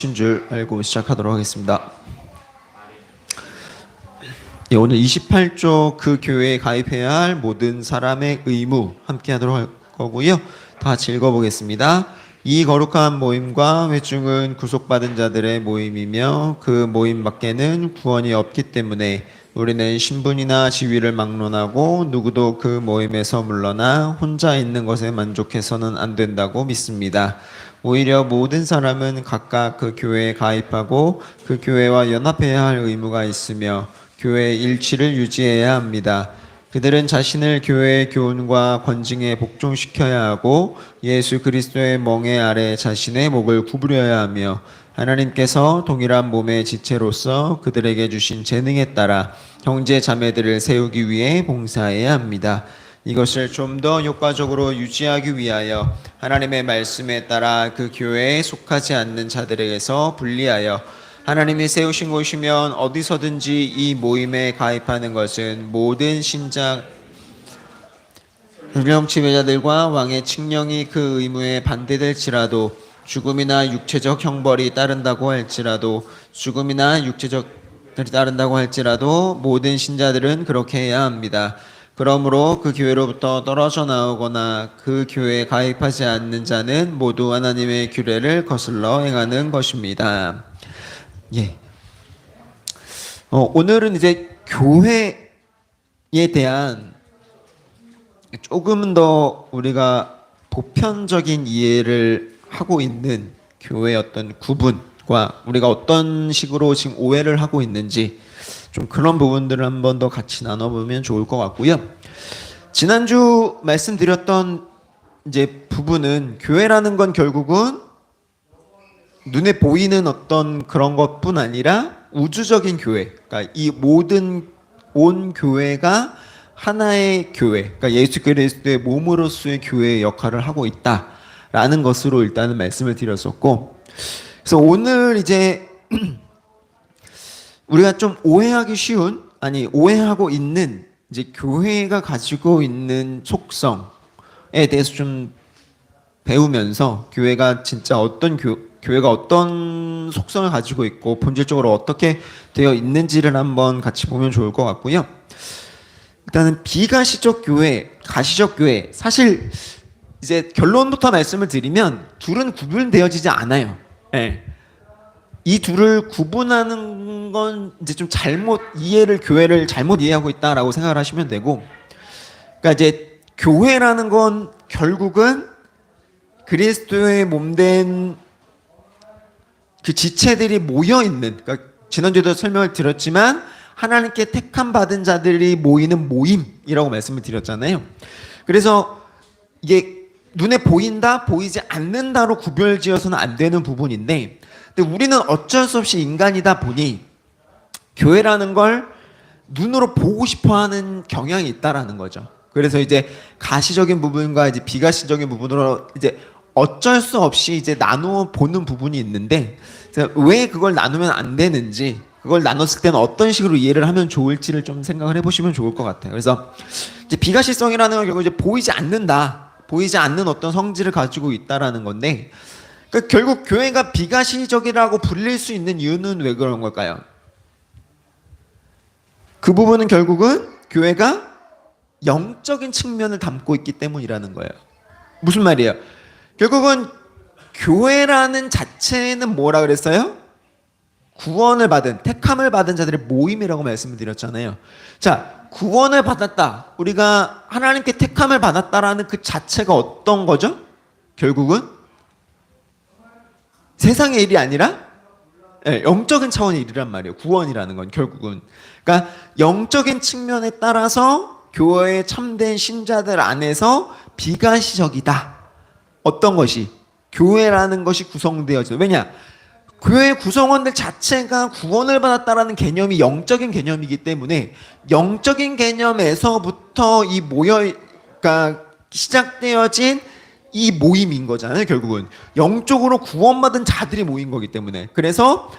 줄 알고 시작하도록 하겠습니다. 오늘 28조 그 교회에 가입해야 할 모든 사람의 의무 함께 하도록 할 거고요. 다 같이 읽어보겠습니다. 이 거룩한 모임과 회중은 구속받은 자들의 모임이며 그 모임 밖에는 구원이 없기 때문에 우리는 신분이나 지위를 막론하고 누구도 그 모임에서 물러나 혼자 있는 것에 만족해서는 안 된다고 믿습니다. 오히려 모든 사람은 각각 그 교회에 가입하고 그 교회와 연합해야 할 의무가 있으며 교회의 일치를 유지해야 합니다. 그들은 자신을 교회의 교훈과 권징에 복종시켜야 하고 예수 그리스도의 멍에 아래 자신의 목을 구부려야 하며 하나님께서 동일한 몸의 지체로서 그들에게 주신 재능에 따라 형제 자매들을 세우기 위해 봉사해야 합니다. 이것을 좀 더 효과적으로 유지하기 위하여 하나님의 말씀에 따라 그 교회에 속하지 않는 자들에게서 분리하여 하나님이 세우신 곳이면 어디서든지 이 모임에 가입하는 것은 모든 신자 불령 지배자들과 왕의 칙령이 그 의무에 반대될지라도 죽음이나 육체적 형벌이 따른다고 할지라도 모든 신자들은 그렇게 해야 합니다. 그러므로 그 교회로부터 떨어져 나오거나 그 교회에 가입하지 않는 자는 모두 하나님의 규례를 거슬러 행하는 것입니다. 오늘은 이제 교회에 대한 조금 더 우리가 보편적인 이해를 하고 있는 교회의 어떤 구분과 우리가 어떤 식으로 지금 오해를 하고 있는지 좀 그런 부분들을 한 번 더 같이 나눠보면 좋을 것 같고요. 지난주 말씀드렸던 이제 부분은 교회라는 건 결국은 눈에 보이는 어떤 그런 것뿐 아니라 우주적인 교회, 그러니까 이 모든 온 교회가 하나의 교회, 그러니까 예수 그리스도의 몸으로서의 교회의 역할을 하고 있다라는 것으로 일단은 말씀을 드렸었고, 그래서 오늘 이제 우리가 좀 오해하고 있는 이제 교회가 가지고 있는 속성에 대해서 좀 배우면서 교회가 진짜 교회가 어떤 속성을 가지고 있고 본질적으로 어떻게 되어 있는지를 한번 같이 보면 좋을 것 같고요. 일단은 비가시적 교회, 가시적 교회, 사실 이제 결론부터 말씀을 드리면 둘은 구분되어지지 않아요. 네. 이 둘을 구분하는 건 이제 좀 교회를 잘못 이해하고 있다라고 생각을 하시면 되고, 그러니까 이제 교회라는 건 결국은 그리스도의 몸된 그 지체들이 모여 있는, 그러니까 지난주에도 설명을 드렸지만 하나님께 택함 받은 자들이 모이는 모임이라고 말씀을 드렸잖아요. 그래서 이게 눈에 보인다, 보이지 않는다로 구별지어서는 안 되는 부분인데, 근데 우리는 어쩔 수 없이 인간이다 보니 교회라는 걸 눈으로 보고 싶어하는 경향이 있다라는 거죠. 그래서 이제 가시적인 부분과 이제 비가시적인 부분으로 이제 어쩔 수 없이 이제 나누어 보는 부분이 있는데, 왜 그걸 나누면 안 되는지, 그걸 나눴을 때는 어떤 식으로 이해를 하면 좋을지를 좀 생각을 해보시면 좋을 것 같아요. 그래서 이제 비가시성이라는 건 결국 이제 보이지 않는 어떤 성질을 가지고 있다라는 건데, 그러니까 결국 교회가 비가시적이라고 불릴 수 있는 이유는 왜 그런 걸까요? 그 부분은 결국은 교회가 영적인 측면을 담고 있기 때문이라는 거예요. 무슨 말이에요? 결국은 교회라는 자체는 뭐라 그랬어요? 구원을 받은, 택함을 받은 자들의 모임이라고 말씀을 드렸잖아요. 자, 구원을 받았다. 우리가 하나님께 택함을 받았다라는 그 자체가 어떤 거죠? 결국은 세상의 일이 아니라 영적인 차원의 일이란 말이에요. 구원이라는 건 결국은. 그러니까 영적인 측면에 따라서 교회의 참된 신자들 안에서 비가시적이다. 어떤 것이? 교회라는 것이 구성되어져. 왜냐? 교회 구성원들 자체가 구원을 받았다라는 개념이 영적인 개념이기 때문에 영적인 개념에서부터 그러니까 시작되어진 이 모임인 거잖아요. 결국은 영적으로 구원받은 자들이 모인 거기 때문에. 그래서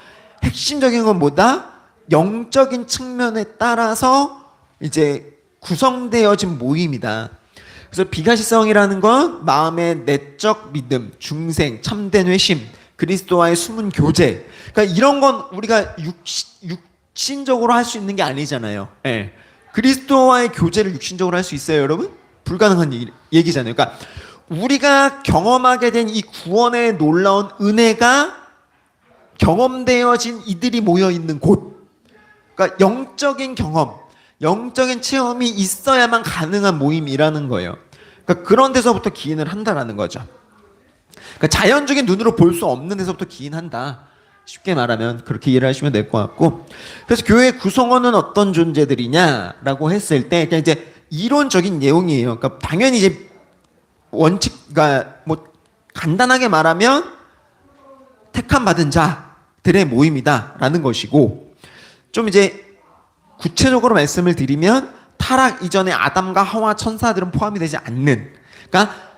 핵심적인 건 뭐다? 영적인 측면에 따라서 이제 구성되어진 모임이다. 그래서 비가시성이라는 건 마음의 내적 믿음, 중생, 참된 회심, 그리스도와의 숨은 교제. 그러니까 이런 건 우리가 육신적으로 할 수 있는 게 아니잖아요. 예. 그리스도와의 교제를 육신적으로 할 수 있어요, 여러분? 불가능한 얘기잖아요. 그러니까 우리가 경험하게 된 이 구원의 놀라운 은혜가 경험되어진 이들이 모여 있는 곳. 그러니까 영적인 경험, 영적인 체험이 있어야만 가능한 모임이라는 거예요. 그러니까 그런 데서부터 기인을 한다라는 거죠. 그러니까 자연적인 눈으로 볼 수 없는 데서부터 기인한다. 쉽게 말하면 그렇게 이해를 하시면 될 것 같고, 그래서 교회 구성원은 어떤 존재들이냐라고 했을 때 그냥 이제 이론적인 내용이에요. 그러니까 당연히 이제 원칙가 뭐 간단하게 말하면 택함 받은 자들의 모임이다라는 것이고, 좀 이제 구체적으로 말씀을 드리면 타락 이전에 아담과 하와 천사들은 포함이 되지 않는, 그러니까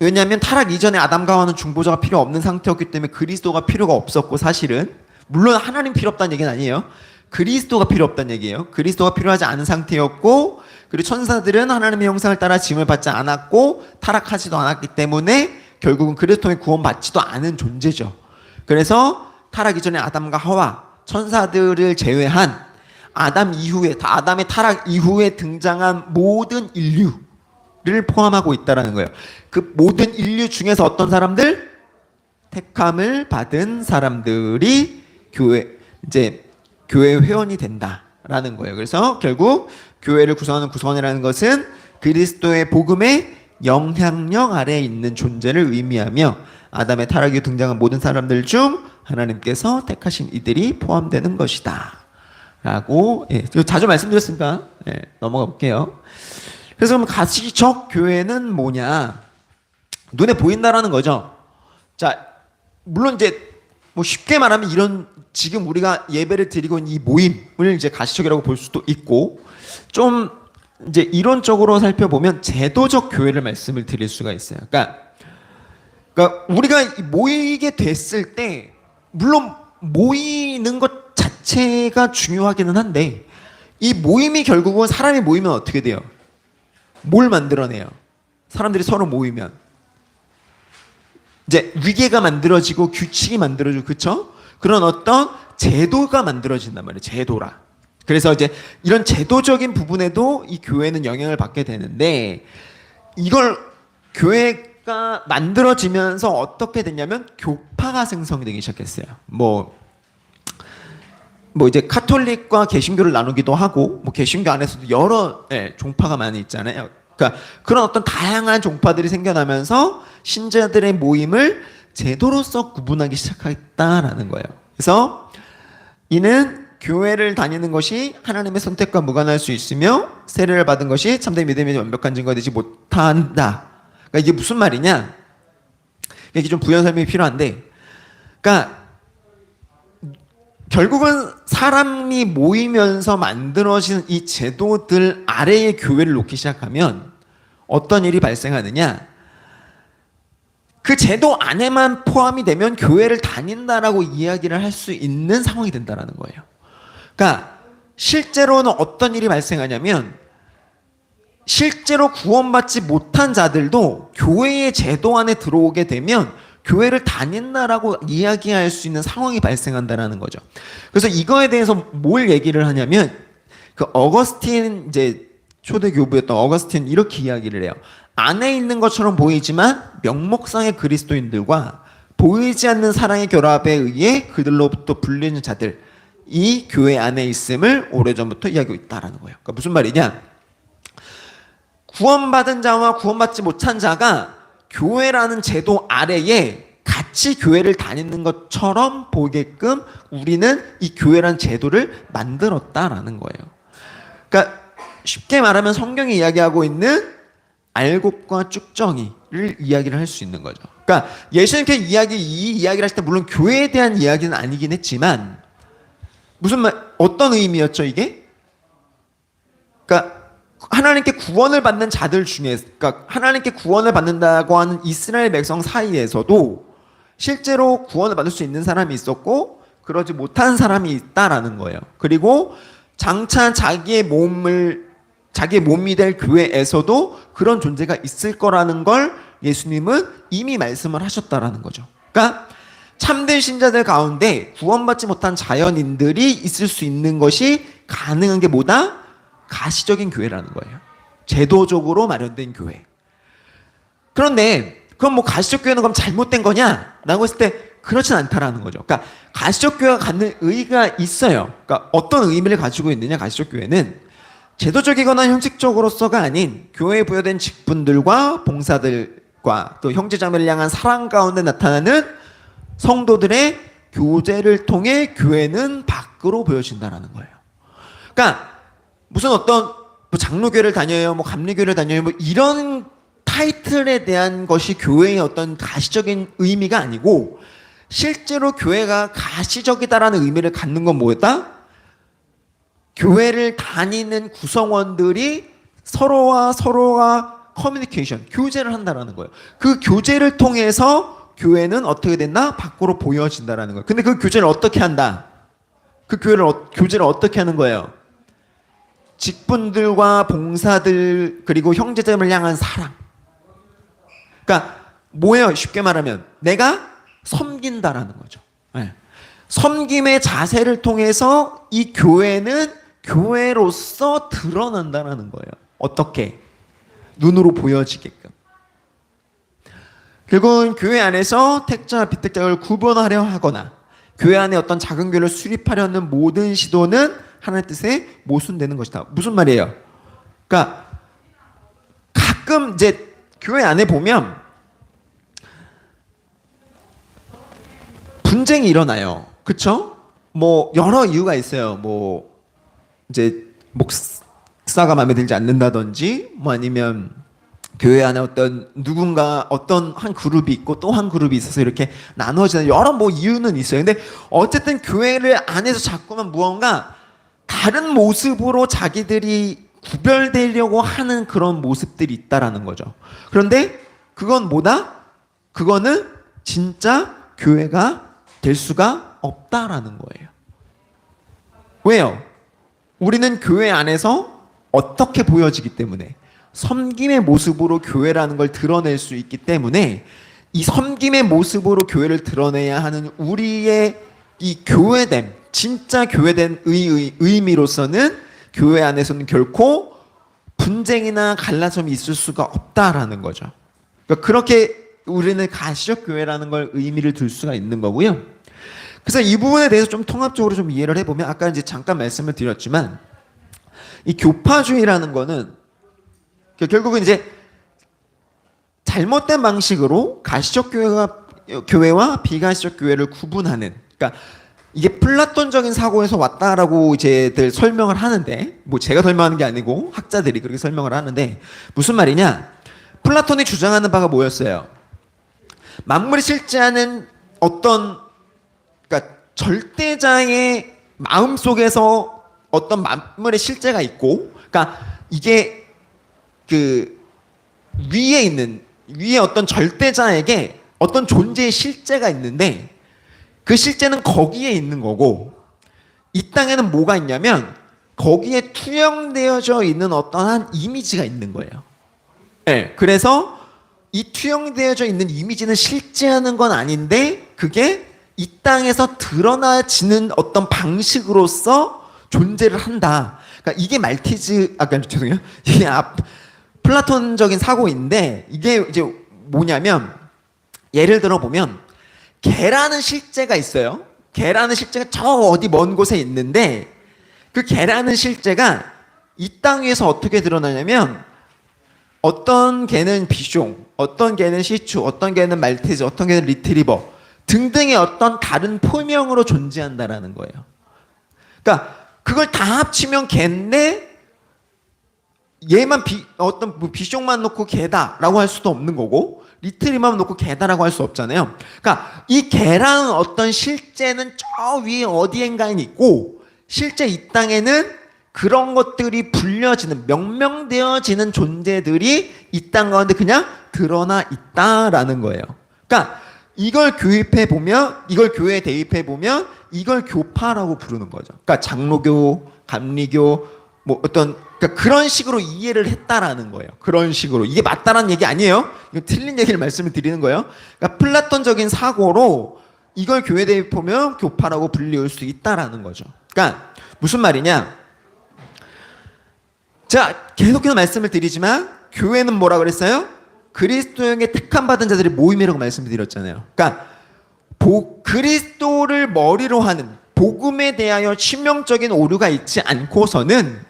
왜냐하면 타락 이전에 아담과 하와는 중보자가 필요 없는 상태였기 때문에 그리스도가 필요가 없었고, 사실은 물론 하나님 필요 없다는 얘기는 아니에요. 그리스도가 필요 없다는 얘기예요. 그리스도가 필요하지 않은 상태였고, 그리고 천사들은 하나님의 형상을 따라 지음을 받지 않았고 타락하지도 않았기 때문에 결국은 그리스도의 구원받지도 않은 존재죠. 그래서 타락 이전에 아담과 하와 천사들을 제외한 아담의 타락 이후에 등장한 모든 인류를 포함하고 있다라는 거예요. 그 모든 인류 중에서 어떤 사람들? 택함을 받은 사람들이 교회 회원이 된다라는 거예요. 그래서 결국 교회를 구성하는 구성원이라는 것은 그리스도의 복음의 영향력 아래에 있는 존재를 의미하며, 아담의 타락이 등장한 모든 사람들 중 하나님께서 택하신 이들이 포함되는 것이다 라고, 자주 말씀드렸으니까 넘어가 볼게요. 그래서 그럼 가시적 교회는 뭐냐? 눈에 보인다라는 거죠. 자, 물론 이제 뭐 쉽게 말하면 이런 지금 우리가 예배를 드리고 있는 이 모임을 이제 가시적이라고 볼 수도 있고, 좀 이제 이론적으로 살펴보면 제도적 교회를 말씀을 드릴 수가 있어요. 그러니까 우리가 모이게 됐을 때 물론 모이는 것 자체가 중요하기는 한데, 이 모임이 결국은 사람이 모이면 어떻게 돼요? 뭘 만들어내요? 사람들이 서로 모이면 이제 위계가 만들어지고 규칙이 만들어지고, 그렇죠? 그런 어떤 제도가 만들어진단 말이에요. 제도라. 그래서 이제 이런 제도적인 부분에도 이 교회는 영향을 받게 되는데, 이걸 교회가 만들어지면서 어떻게 됐냐면 교파가 생성이 되기 시작했어요. 뭐 이제 카톨릭과 개신교를 나누기도 하고, 뭐 개신교 안에서도 여러 종파가 많이 있잖아요. 그러니까 그런 어떤 다양한 종파들이 생겨나면서 신자들의 모임을 제도로서 구분하기 시작했다라는 거예요. 그래서 이는 교회를 다니는 것이 하나님의 선택과 무관할 수 있으며 세례를 받은 것이 참된 믿음이 완벽한 증거가 되지 못한다. 그러니까 이게 무슨 말이냐? 이게 좀 부연 설명이 필요한데, 그러니까 결국은 사람이 모이면서 만들어진 이 제도들 아래의 교회를 놓기 시작하면 어떤 일이 발생하느냐? 그 제도 안에만 포함이 되면 교회를 다닌다라고 이야기를 할 수 있는 상황이 된다라는 거예요. 그러니까 실제로는 어떤 일이 발생하냐면, 실제로 구원받지 못한 자들도 교회의 제도 안에 들어오게 되면 교회를 다닌다라고 이야기할 수 있는 상황이 발생한다라는 거죠. 그래서 이거에 대해서 뭘 얘기를 하냐면, 그 어거스틴, 이제 초대 교부였던 어거스틴 이렇게 이야기를 해요. 안에 있는 것처럼 보이지만 명목상의 그리스도인들과 보이지 않는 사랑의 결합에 의해 그들로부터 분리는 자들, 이 교회 안에 있음을 오래전부터 이야기하고 있다라는 거예요. 그러니까 무슨 말이냐? 구원받은 자와 구원받지 못한 자가 교회라는 제도 아래에 같이 교회를 다니는 것처럼 보게끔 우리는 이 교회라는 제도를 만들었다라는 거예요. 그러니까 쉽게 말하면 성경이 이야기하고 있는 알곡과 쭉정이를 이야기를 할 수 있는 거죠. 그러니까 예수님께 이 이야기를 하실 때 물론 교회에 대한 이야기는 아니긴 했지만, 어떤 의미였죠 이게? 그러니까 하나님께 구원을 받는 자들 중에, 그러니까 하나님께 구원을 받는다고 하는 이스라엘 백성 사이에서도 실제로 구원을 받을 수 있는 사람이 있었고 그러지 못한 사람이 있다라는 거예요. 그리고 장차 자기의 몸이 될 교회에서도 그런 존재가 있을 거라는 걸 예수님은 이미 말씀을 하셨다라는 거죠. 그러니까 참된 신자들 가운데 구원받지 못한 자연인들이 있을 수 있는 것이 가능한 게 뭐다? 가시적인 교회라는 거예요. 제도적으로 마련된 교회. 그런데 그럼 뭐 가시적 교회는 그럼 잘못된 거냐? 라고 했을 때 그렇진 않다라는 거죠. 그러니까 가시적 교회가 갖는 의의가 있어요. 그러니까 어떤 의미를 가지고 있느냐, 가시적 교회는 제도적이거나 형식적으로서가 아닌 교회에 부여된 직분들과 봉사들과 또 형제자매를 향한 사랑 가운데 나타나는 성도들의 교제를 통해 교회는 밖으로 보여진다라는 거예요. 그러니까 무슨 어떤 뭐 장로교회를 다녀요, 뭐 감리교회를 다녀요, 뭐 이런 타이틀에 대한 것이 교회의 어떤 가시적인 의미가 아니고 실제로 교회가 가시적이다라는 의미를 갖는 건 뭐였다? 교회를 다니는 구성원들이 서로가 커뮤니케이션, 교제를 한다라는 거예요. 그 교제를 통해서 교회는 어떻게 됐나? 밖으로 보여진다라는 거예요. 근데 그 교제를 어떻게 한다? 그 교제를 어떻게 하는 거예요? 직분들과 봉사들 그리고 형제자매를 향한 사랑. 그러니까 뭐예요? 쉽게 말하면 내가 섬긴다라는 거죠. 네. 섬김의 자세를 통해서 이 교회는 교회로서 드러난다는 거예요. 어떻게? 눈으로 보여지게끔. 결국은 교회 안에서 택자와 비택자를 구분하려 하거나 교회 안에 어떤 작은 교회를 수립하려는 모든 시도는 하나님의 뜻에 모순되는 것이다. 무슨 말이에요? 그러니까 가끔 이제 교회 안에 보면 분쟁이 일어나요. 그쵸? 뭐 여러 이유가 있어요. 뭐 이제 목사가 마음에 들지 않는다든지 뭐 아니면 교회 안에 어떤 누군가 어떤 한 그룹이 있고 또 한 그룹이 있어서 이렇게 나눠지는 여러 뭐 이유는 있어요. 근데 어쨌든 교회를 안에서 자꾸만 무언가 다른 모습으로 자기들이 구별되려고 하는 그런 모습들이 있다라는 거죠. 그런데 그건 뭐다? 그거는 진짜 교회가 될 수가 없다라는 거예요. 왜요? 우리는 교회 안에서 어떻게 보여지기 때문에 섬김의 모습으로 교회라는 걸 드러낼 수 있기 때문에 이 섬김의 모습으로 교회를 드러내야 하는 우리의 이 교회됨, 진짜 교회된 의미로서는 교회 안에서는 결코 분쟁이나 갈라섬이 있을 수가 없다라는 거죠. 그러니까 그렇게 우리는 가시적 교회라는 걸 의미를 둘 수가 있는 거고요. 그래서 이 부분에 대해서 좀 통합적으로 좀 이해를 해보면 아까 이제 잠깐 말씀을 드렸지만 이 교파주의라는 거는 결국은 이제 잘못된 방식으로 가시적 교회와 비가시적 교회를 구분하는, 그러니까 이게 플라톤적인 사고에서 왔다라고 이제들 설명을 하는데, 뭐 제가 설명하는 게 아니고 학자들이 그렇게 설명을 하는데 무슨 말이냐? 플라톤이 주장하는 바가 뭐였어요? 만물이 실제하는 어떤, 그러니까 절대자의 마음 속에서 어떤 만물의 실제가 있고, 그러니까 이게 그 위에 어떤 절대자에게 어떤 존재의 실제가 있는데 그 실제는 거기에 있는 거고, 이 땅에는 뭐가 있냐면 거기에 투영되어져 있는 어떠한 이미지가 있는 거예요. 네, 그래서 이 투영되어져 있는 이미지는 실제하는 건 아닌데 그게 이 땅에서 드러나지는 어떤 방식으로서 존재를 한다. 그러니까 이게 죄송해요. 이게 플라톤적인 사고인데 이게 이제 뭐냐면 예를 들어 보면 개라는 실제가 있어요. 개라는 실제가 저 어디 먼 곳에 있는데 그 개라는 실제가 이 땅 위에서 어떻게 드러나냐면 어떤 개는 비숑, 어떤 개는 시추, 어떤 개는 말티즈, 어떤 개는 리트리버 등등의 어떤 다른 포명으로 존재한다라는 거예요. 그러니까 그걸 다 합치면 개인데 얘만 어떤 비숑만 놓고 개다라고 할 수도 없는 거고 리트리버만 놓고 개다라고 할 수 없잖아요. 그러니까 이 개라는 어떤 실제는 저 위에 어디엔가에 있고 실제 이 땅에는 그런 것들이 불려지는 명명되어지는 존재들이 이 땅 가운데 그냥 드러나 있다라는 거예요. 그러니까 이걸 교입해 보면, 이걸 교회에 대입해 보면 이걸 교파라고 부르는 거죠. 그러니까 장로교, 감리교, 뭐 어떤 그러니까 그런 식으로 이해를 했다라는 거예요. 그런 식으로 이게 맞다라는 얘기 아니에요. 이거 틀린 얘기를 말씀을 드리는 거예요. 그러니까 플라톤적인 사고로 이걸 교회 대표면 교파라고 불리울 수 있다라는 거죠. 그러니까 무슨 말이냐? 자, 계속해서 말씀을 드리지만 교회는 뭐라 그랬어요? 그리스도에게 택함 받은 자들의 모임이라고 말씀드렸잖아요. 그러니까 그리스도를 머리로 하는 복음에 대하여 치명적인 오류가 있지 않고서는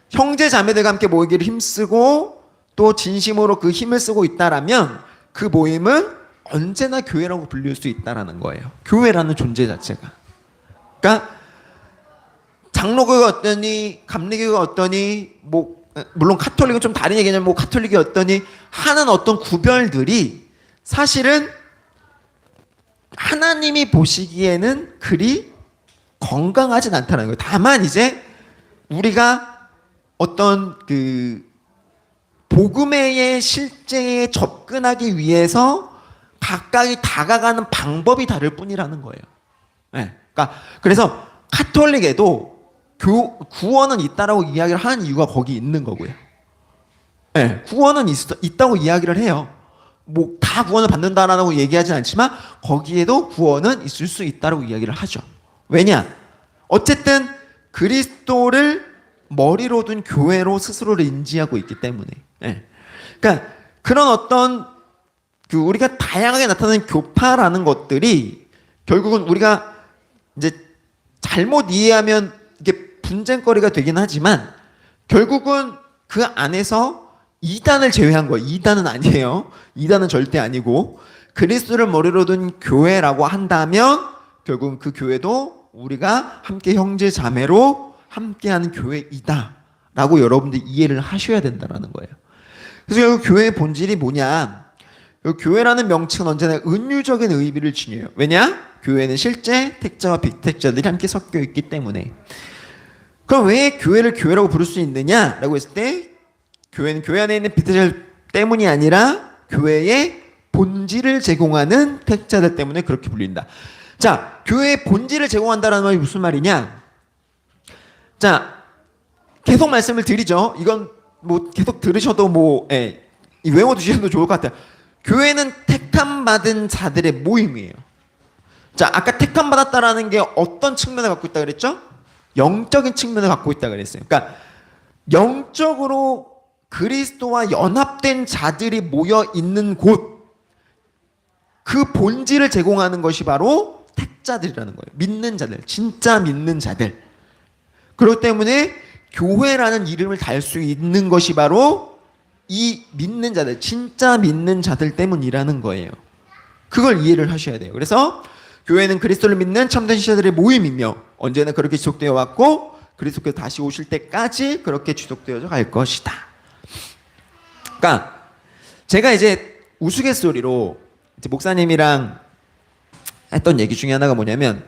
형제 자매들과 함께 모이기를 힘쓰고 또 진심으로 그 힘을 쓰고 있다라면 그 모임은 언제나 교회라고 불릴 수 있다라는 거예요. 교회라는 존재 자체가. 그러니까 장로교가 어떠니 감리교가 어떠니 뭐 물론 카톨릭은 좀 다른 얘기냐면 뭐 카톨릭이 어떠니 하는 어떤 구별들이 사실은 하나님이 보시기에는 그리 건강하진 않다는 거예요. 다만 이제 우리가 어떤 그 복음의 실제에 접근하기 위해서 가까이 다가가는 방법이 다를 뿐이라는 거예요. 네. 그러니까 그래서 카톨릭에도 구원은 있다라고 이야기를 하는 이유가 거기 있는 거고요. 네. 구원은 있다고 이야기를 해요. 뭐 다 구원을 받는다라고 얘기하진 않지만 거기에도 구원은 있을 수 있다라고 이야기를 하죠. 왜냐? 어쨌든 그리스도를 머리로 둔 교회로 스스로를 인지하고 있기 때문에. 네. 그러니까 그런 어떤 그 우리가 다양하게 나타나는 교파라는 것들이 결국은 우리가 이제 잘못 이해하면 이게 분쟁거리가 되긴 하지만 결국은 그 안에서 이단을 제외한 거예요. 이단은 아니에요. 이단은 절대 아니고 그리스도를 머리로 둔 교회라고 한다면 결국은 그 교회도 우리가 함께 형제 자매로 함께하는 교회이다라고 여러분들이 이해를 하셔야 된다는 거예요. 그래서 결국 교회의 본질이 뭐냐? 교회라는 명칭은 언제나 은유적인 의미를 지녀요. 왜냐? 교회는 실제 택자와 비택자들이 함께 섞여 있기 때문에. 그럼 왜 교회를 교회라고 부를 수 있느냐라고 했을 때 교회는 교회 안에 있는 비택자 때문이 아니라 교회의 본질을 제공하는 택자들 때문에 그렇게 불린다. 자, 교회의 본질을 제공한다는 말이 무슨 말이냐? 자, 계속 말씀을 드리죠. 이건 뭐 계속 들으셔도 뭐 외워두셔도 좋을 것 같아요. 교회는 택함 받은 자들의 모임이에요. 자, 아까 택함 받았다라는 게 어떤 측면을 갖고 있다 그랬죠? 영적인 측면을 갖고 있다 그랬어요. 그러니까 영적으로 그리스도와 연합된 자들이 모여 있는 곳, 그 본질을 제공하는 것이 바로 택자들이라는 거예요. 믿는 자들, 진짜 믿는 자들. 그렇기 때문에 교회라는 이름을 달 수 있는 것이 바로 이 믿는 자들, 진짜 믿는 자들 때문이라는 거예요. 그걸 이해를 하셔야 돼요. 그래서 교회는 그리스도를 믿는 참된 신자들의 모임이며 언제나 그렇게 지속되어 왔고 그리스도께서 다시 오실 때까지 그렇게 지속되어져 갈 것이다. 그러니까 제가 이제 우스갯소리로 이제 목사님이랑 했던 얘기 중에 하나가 뭐냐면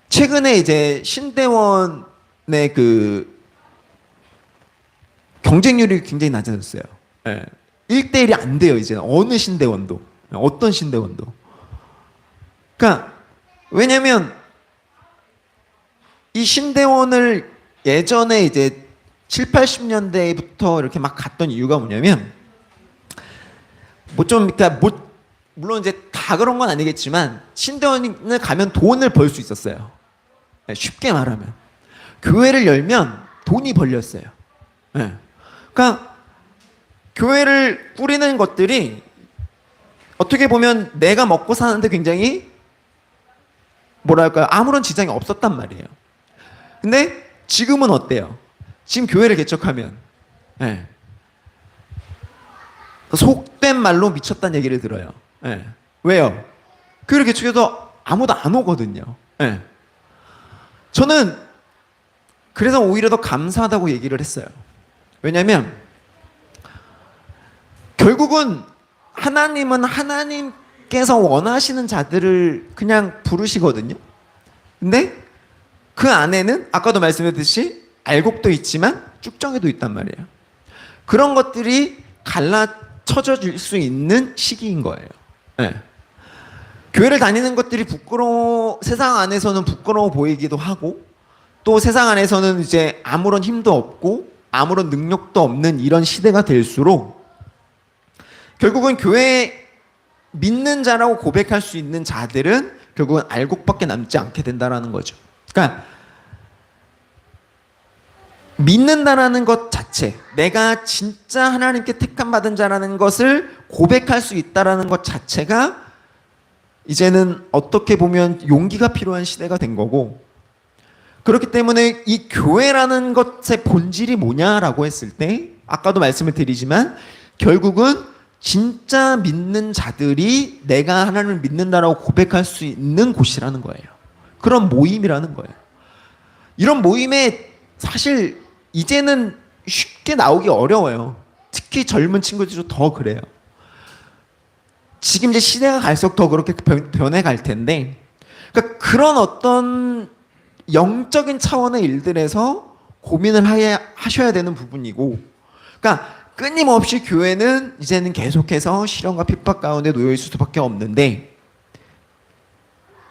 최근에 이제 신대원의 그 경쟁률이 굉장히 낮아졌어요. 1대1이 안 돼요, 이제. 어느 신대원도. 어떤 신대원도. 그러니까, 왜냐면, 이 신대원을 예전에 이제 7, 80년대부터 이렇게 막 갔던 이유가 뭐냐면, 뭐 좀, 그러니까 물론 이제 다 그런 건 아니겠지만, 신대원을 가면 돈을 벌 수 있었어요. 쉽게 말하면. 교회를 열면 돈이 벌렸어요. 그러니까 교회를 꾸리는 것들이 어떻게 보면 내가 먹고 사는데 굉장히 뭐랄까요? 아무런 지장이 없었단 말이에요. 근데 지금은 어때요? 지금 교회를 개척하면 속된 말로 미쳤다는 얘기를 들어요. 왜요? 교회를 개척해도 아무도 안 오거든요. 저는 그래서 오히려 더 감사하다고 얘기를 했어요. 왜냐하면 결국은 하나님은 하나님께서 원하시는 자들을 그냥 부르시거든요. 근데 그 안에는 아까도 말씀드렸듯이 알곡도 있지만 쭉정이도 있단 말이에요. 그런 것들이 갈라쳐질 수 있는 시기인 거예요. 교회를 다니는 것들이 세상 안에서는 부끄러워 보이기도 하고 또 세상 안에서는 이제 아무런 힘도 없고 아무런 능력도 없는 이런 시대가 될수록 결국은 교회 믿는 자라고 고백할 수 있는 자들은 결국은 알곡밖에 남지 않게 된다라는 거죠. 그러니까 믿는다라는 것 자체, 내가 진짜 하나님께 택함 받은 자라는 것을 고백할 수 있다라는 것 자체가 이제는 어떻게 보면 용기가 필요한 시대가 된 거고, 그렇기 때문에 이 교회라는 것의 본질이 뭐냐라고 했을 때 아까도 말씀을 드리지만 결국은 진짜 믿는 자들이 내가 하나님을 믿는다라고 고백할 수 있는 곳이라는 거예요. 그런 모임이라는 거예요. 이런 모임에 사실 이제는 쉽게 나오기 어려워요. 특히 젊은 친구들도 더 그래요. 지금 이제 시대가 갈수록 더 그렇게 변해갈 텐데, 그러니까 그런 어떤 영적인 차원의 일들에서 고민을 하셔야 되는 부분이고, 그러니까 끊임없이 교회는 이제는 계속해서 시련과 핍박 가운데 놓여 있을 수밖에 없는데,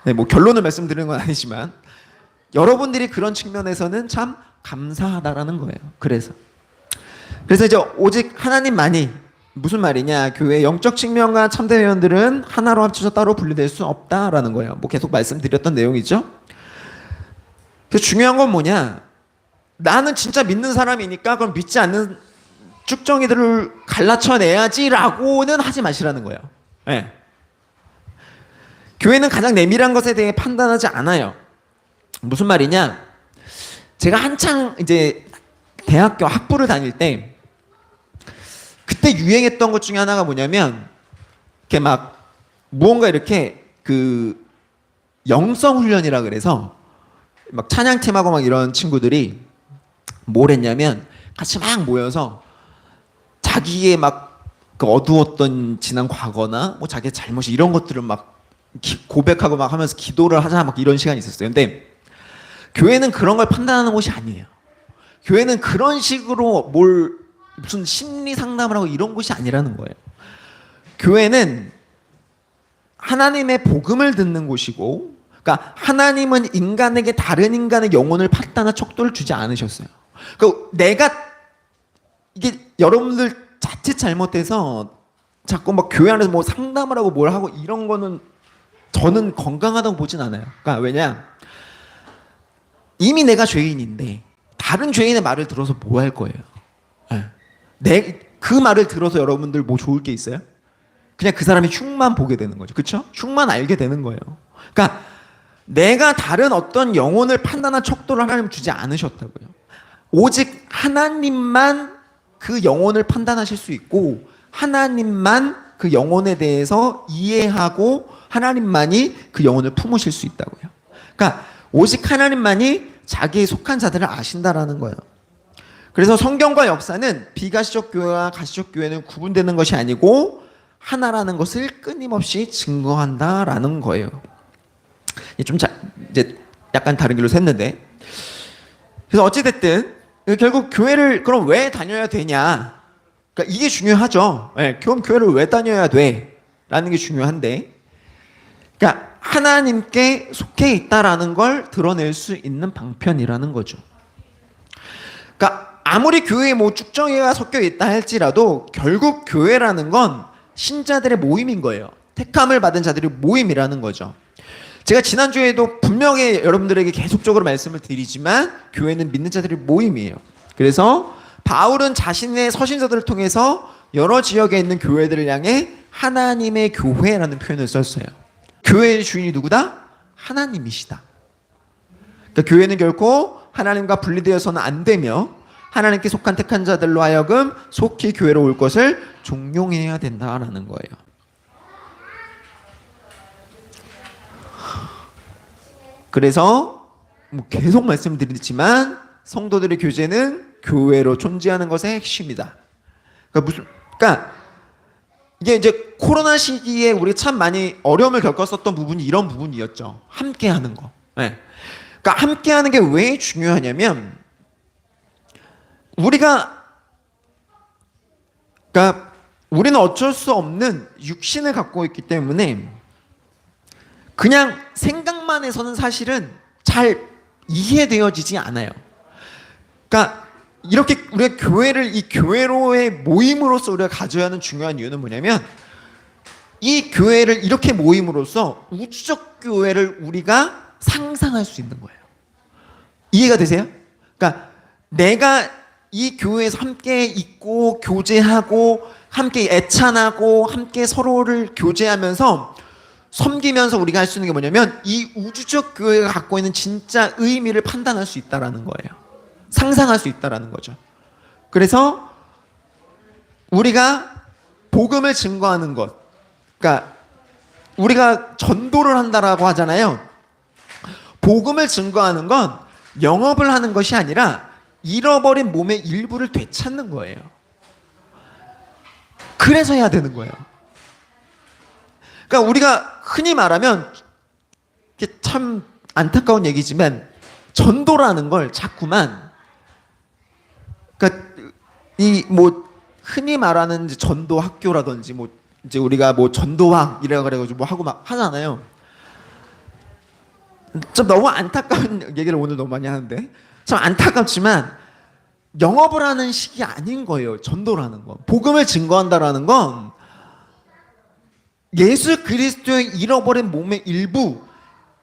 네, 뭐 결론을 말씀드리는 건 아니지만 여러분들이 그런 측면에서는 참 감사하다라는 거예요. 그래서 이제 오직 하나님만이, 무슨 말이냐, 교회 영적 측면과 참된 회원들은 하나로 합쳐서 따로 분리될 수 없다라는 거예요. 뭐 계속 말씀드렸던 내용이죠. 그래서 중요한 건 뭐냐, 나는 진짜 믿는 사람이니까 그럼 믿지 않는 쭉정이들을 갈라쳐내야지라고는 하지 마시라는 거예요. 네. 교회는 가장 내밀한 것에 대해 판단하지 않아요. 무슨 말이냐, 제가 한창 이제 대학교 학부를 다닐 때 그때 유행했던 것 중에 하나가 뭐냐면, 이렇게 막 무언가 이렇게 그 영성 훈련이라 그래서 막 찬양팀하고 막 이런 친구들이 뭘 했냐면 같이 막 모여서 자기의 막 그 어두웠던 지난 과거나 뭐 자기의 잘못이 이런 것들을 막 고백하고 막 하면서 기도를 하자 막 이런 시간이 있었어요. 근데 교회는 그런 걸 판단하는 곳이 아니에요. 교회는 그런 식으로 무슨 심리 상담을 하고 이런 곳이 아니라는 거예요. 교회는 하나님의 복음을 듣는 곳이고, 그러니까 하나님은 인간에게 다른 인간의 영혼을 판단할 척도를 주지 않으셨어요. 그러니까 내가 이게 여러분들 자칫 잘못해서 자꾸 막 교회 안에서 뭐 상담을 하고 뭘 하고 이런 거는 저는 건강하다고 보진 않아요. 그러니까 왜냐, 이미 내가 죄인인데 다른 죄인의 말을 들어서 뭐 할 거예요? 그 말을 들어서 여러분들 뭐 좋을 게 있어요? 그냥 그 사람의 흉만 보게 되는 거죠. 그렇죠? 흉만 알게 되는 거예요. 그러니까 내가 다른 어떤 영혼을 판단한 척도를 하나님 주지 않으셨다고요. 오직 하나님만 그 영혼을 판단하실 수 있고, 하나님만 그 영혼에 대해서 이해하고 하나님만이 그 영혼을 품으실 수 있다고요. 그러니까 오직 하나님만이 자기에 속한 자들을 아신다라는 거예요. 그래서 성경과 역사는 비가시적 교회와 가시적 교회는 구분되는 것이 아니고 하나라는 것을 끊임없이 증거한다라는 거예요. 이제 약간 다른 길로 샜는데, 그래서 어찌됐든 결국 교회를 그럼 왜 다녀야 되냐, 그러니까 이게 중요하죠. 네, 그럼 교회를 왜 다녀야 돼? 라는 게 중요한데, 그러니까 하나님께 속해 있다라는 걸 드러낼 수 있는 방편이라는 거죠. 그러니까 아무리 교회에 뭐 쭉정이가 섞여 있다 할지라도 결국 교회라는 건 신자들의 모임인 거예요. 택함을 받은 자들의 모임이라는 거죠. 제가 지난주에도 분명히 여러분들에게 계속적으로 말씀을 드리지만 교회는 믿는 자들의 모임이에요. 그래서 바울은 자신의 서신서들을 통해서 여러 지역에 있는 교회들을 향해 하나님의 교회라는 표현을 썼어요. 교회의 주인이 누구다? 하나님이시다. 그러니까 교회는 결코 하나님과 분리되어서는 안 되며 하나님께 속한 택한 자들로 하여금 속히 교회로 올 것을 종용해야 된다라는 거예요. 그래서 뭐 계속 말씀드리지만 성도들의 교제는 교회로 존재하는 것의 핵심이다. 그러니까 이게 이제 코로나 시기에 우리 참 많이 어려움을 겪었었던 부분이 이런 부분이었죠. 함께하는 거. 네. 그러니까 함께하는 게 왜 중요하냐면 그러니까 우리는 어쩔 수 없는 육신을 갖고 있기 때문에 그냥 생각만 해서는 사실은 잘 이해되어지지 않아요. 그러니까 이렇게 우리가 교회를 이 교회로의 모임으로서 우리가 가져야 하는 중요한 이유는 뭐냐면 이 교회를 이렇게 모임으로써 우주적 교회를 우리가 상상할 수 있는 거예요. 이해가 되세요? 그러니까 내가 이 교회에서 함께 있고 교제하고 함께 애찬하고 함께 서로를 교제하면서 섬기면서 우리가 할 수 있는 게 뭐냐면 이 우주적 교회가 갖고 있는 진짜 의미를 판단할 수 있다라는 거예요. 상상할 수 있다라는 거죠. 그래서 우리가 복음을 증거하는 것, 그러니까 우리가 전도를 한다라고 하잖아요. 복음을 증거하는 건 영업을 하는 것이 아니라 잃어버린 몸의 일부를 되찾는 거예요. 그래서 해야 되는 거예요. 그러니까 우리가 흔히 말하면 이게 참 안타까운 얘기지만 전도라는 걸 자꾸만 그러니까 이 뭐 흔히 말하는 전도 학교라든지 뭐 이제 우리가 뭐 전도학 이래 가지고 뭐 하고 막 하잖아요. 좀 너무 안타까운 얘기를 오늘 너무 많이 하는데 참 안타깝지만 영업을 하는 식이 아닌 거예요. 전도라는 건. 복음을 증거한다라는 건 예수 그리스도의 잃어버린 몸의 일부,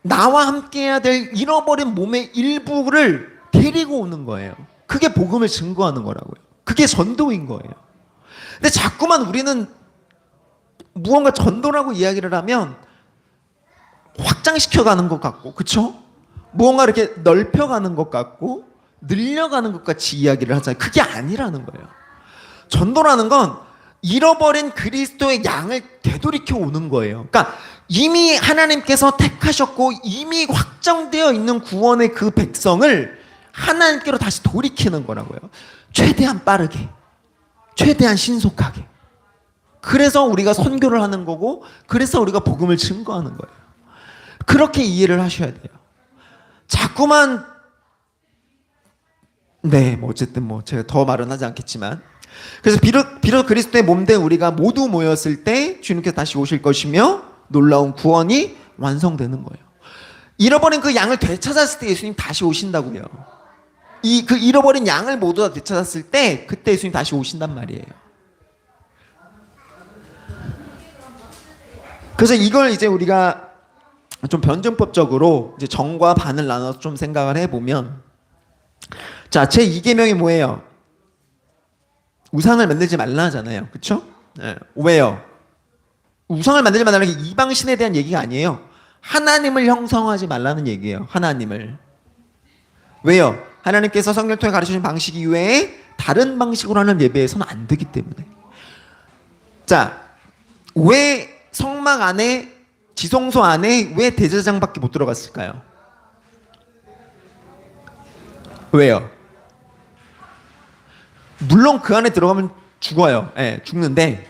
나와 함께 해야 될 잃어버린 몸의 일부를 데리고 오는 거예요. 그게 복음을 증거하는 거라고요. 그게 전도인 거예요. 근데 자꾸만 우리는 무언가 전도라고 이야기를 하면 확장시켜가는 것 같고, 그쵸? 무언가 이렇게 넓혀가는 것 같고, 늘려가는 것 같이 이야기를 하잖아요. 그게 아니라는 거예요. 전도라는 건 잃어버린 그리스도의 양을 되돌이켜 오는 거예요. 그러니까 이미 하나님께서 택하셨고 이미 확정되어 있는 구원의 그 백성을 하나님께로 다시 돌이키는 거라고요. 최대한 빠르게, 최대한 신속하게. 그래서 우리가 선교를 하는 거고, 그래서 우리가 복음을 증거하는 거예요. 그렇게 이해를 하셔야 돼요. 자꾸만 뭐 어쨌든 뭐 제가 더 말은 하지 않겠지만, 그래서 비록 그리스도의 몸된 우리가 모두 모였을 때 주님께서 다시 오실 것이며 놀라운 구원이 완성되는 거예요. 잃어버린 그 양을 되찾았을 때 예수님 다시 오신다고요. 그 잃어버린 양을 모두 다 되찾았을 때 그때 예수님 다시 오신단 말이에요. 그래서 이걸 이제 우리가 좀 변증법적으로 이제 정과 반을 나눠서 좀 생각을 해보면, 자, 제 2계명이 뭐예요? 우상을 만들지 말라 하잖아요. 그쵸? 네. 왜요? 우상을 만들지 말라는 게 이방신에 대한 얘기가 아니에요. 하나님을 형성하지 말라는 얘기예요. 하나님을. 왜요? 하나님께서 성경을 통해 가르쳐주신 방식 이외에 다른 방식으로 하는 예배에서는 안 되기 때문에. 자, 왜 성막 안에, 지성소 안에 왜 대제사장밖에 못 들어갔을까요? 왜요? 물론 그 안에 들어가면 죽어요. 예, 죽는데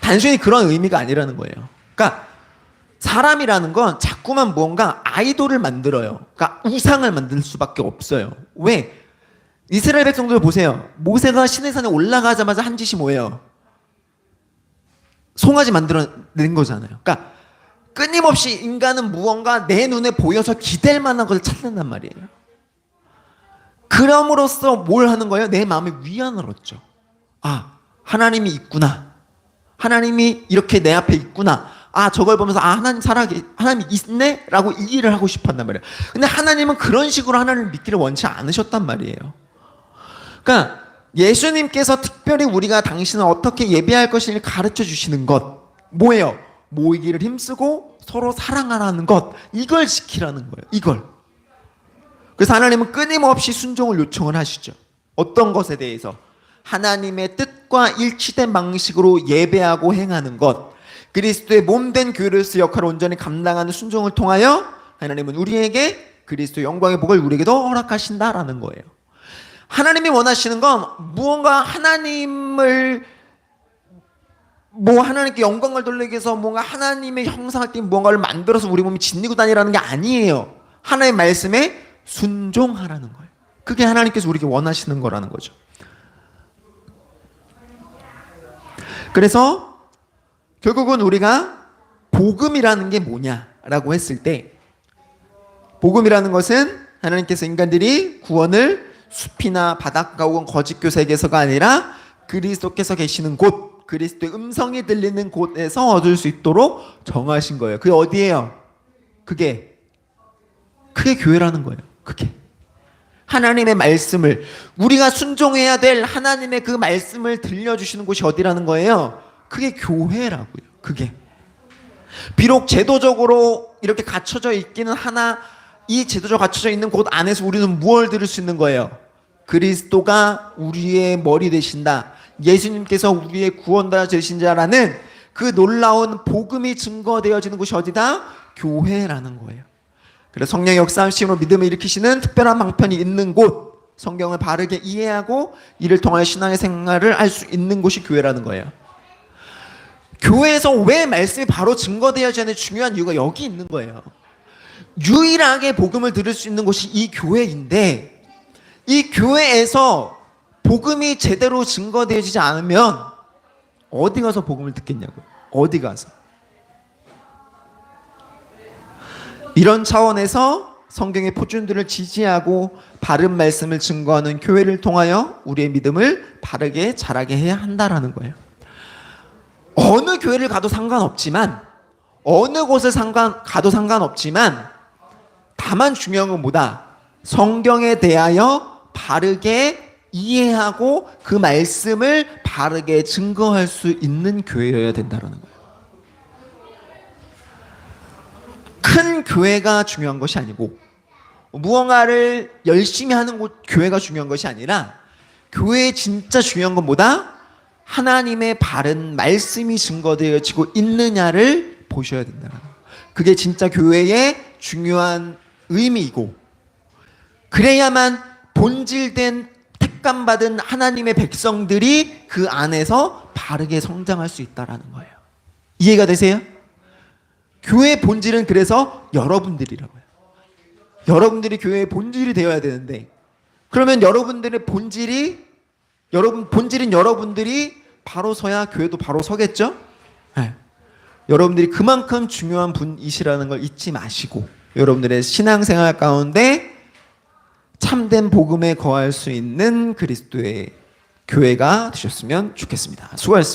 단순히 그런 의미가 아니라는 거예요. 그러니까 사람이라는 건 자꾸만 무언가 아이돌을 만들어요. 그러니까 우상을 만들 수밖에 없어요. 왜? 이스라엘 백성들 보세요. 모세가 시내산에 올라가자마자 한 짓이 뭐예요? 송아지 만들어낸 거잖아요. 그러니까 끊임없이 인간은 무언가 내 눈에 보여서 기댈 만한 것을 찾는단 말이에요. 그럼으로써 뭘 하는 거예요? 내 마음에 위안을 얻죠. 아, 하나님이 있구나. 하나님이 이렇게 내 앞에 있구나. 아, 저걸 보면서 아, 하나님이 있네? 라고 이해를 하고 싶어 한단 말이에요. 근데 하나님은 그런 식으로 하나님을 믿기를 원치 않으셨단 말이에요. 그러니까 예수님께서 특별히 우리가 당신을 어떻게 예배할 것을 가르쳐 주시는 것 뭐예요? 모이기를 힘쓰고 서로 사랑하라는 것, 이걸 지키라는 거예요. 이걸. 그래서 하나님은 끊임없이 순종을 요청을 하시죠. 어떤 것에 대해서? 하나님의 뜻과 일치된 방식으로 예배하고 행하는 것, 그리스도의 몸된 교회로서 역할을 온전히 감당하는 순종을 통하여 하나님은 우리에게 그리스도의 영광의 복을 우리에게도 허락하신다라는 거예요. 하나님이 원하시는 건 무언가 하나님을 하나님께 영광을 돌리기 위해서 뭔가 하나님의 형상을 띈 무언가를 만들어서 우리 몸이 짓누고 다니라는 게 아니에요. 하나님의 말씀에 순종하라는 거예요. 그게 하나님께서 우리에게 원하시는 거라는 거죠. 그래서 결국은 우리가 복음이라는 게 뭐냐라고 했을 때, 복음이라는 것은 하나님께서 인간들이 구원을 숲이나 바닷가 혹은 거짓 교사에게서가 아니라 그리스도께서 계시는 곳, 그리스도의 음성이 들리는 곳에서 얻을 수 있도록 정하신 거예요. 그게 어디예요? 그게 교회라는 거예요. 그게 하나님의 말씀을, 우리가 순종해야 될 하나님의 그 말씀을 들려주시는 곳이 어디라는 거예요? 그게 교회라고요. 그게 비록 제도적으로 이렇게 갖춰져 있기는 하나, 이 제도적으로 갖춰져 있는 곳 안에서 우리는 무엇을 들을 수 있는 거예요? 그리스도가 우리의 머리 되신다, 예수님께서 우리의 구원자 되신 자라는 그 놀라운 복음이 증거되어지는 곳이 어디다? 교회라는 거예요. 그래서 성령의 역사하심으로 믿음을 일으키시는 특별한 방편이 있는 곳, 성경을 바르게 이해하고 이를 통하여 신앙의 생활을 할 수 있는 곳이 교회라는 거예요. 교회에서 왜 말씀이 바로 증거되어야 하는 중요한 이유가 여기 있는 거예요. 유일하게 복음을 들을 수 있는 곳이 이 교회인데, 이 교회에서 복음이 제대로 증거되어지지 않으면 어디 가서 복음을 듣겠냐고요. 어디 가서. 이런 차원에서 성경의 표준들을 지지하고 바른 말씀을 증거하는 교회를 통하여 우리의 믿음을 바르게 자라게 해야 한다라는 거예요. 어느 교회를 가도 상관없지만, 어느 곳을 가도 상관없지만, 다만 중요한 건 뭐다? 성경에 대하여 바르게 이해하고 그 말씀을 바르게 증거할 수 있는 교회여야 된다는 거예요. 큰 교회가 중요한 것이 아니고, 무언가를 열심히 하는 교회가 중요한 것이 아니라, 교회에 진짜 중요한 건 뭐다? 하나님의 바른 말씀이 증거되어지고 있느냐를 보셔야 된다는 거예요. 그게 진짜 교회의 중요한 의미이고, 그래야만 본질된 택감받은 하나님의 백성들이 그 안에서 바르게 성장할 수 있다는 거예요. 이해가 되세요? 교회의 본질은 그래서 여러분들이라고요. 여러분들이 교회의 본질이 되어야 되는데, 그러면 여러분들의 본질은 여러분들이 바로 서야 교회도 바로 서겠죠? 네. 여러분들이 그만큼 중요한 분이시라는 걸 잊지 마시고, 여러분들의 신앙생활 가운데 참된 복음에 거할 수 있는 그리스도의 교회가 되셨으면 좋겠습니다. 수고하셨습니다.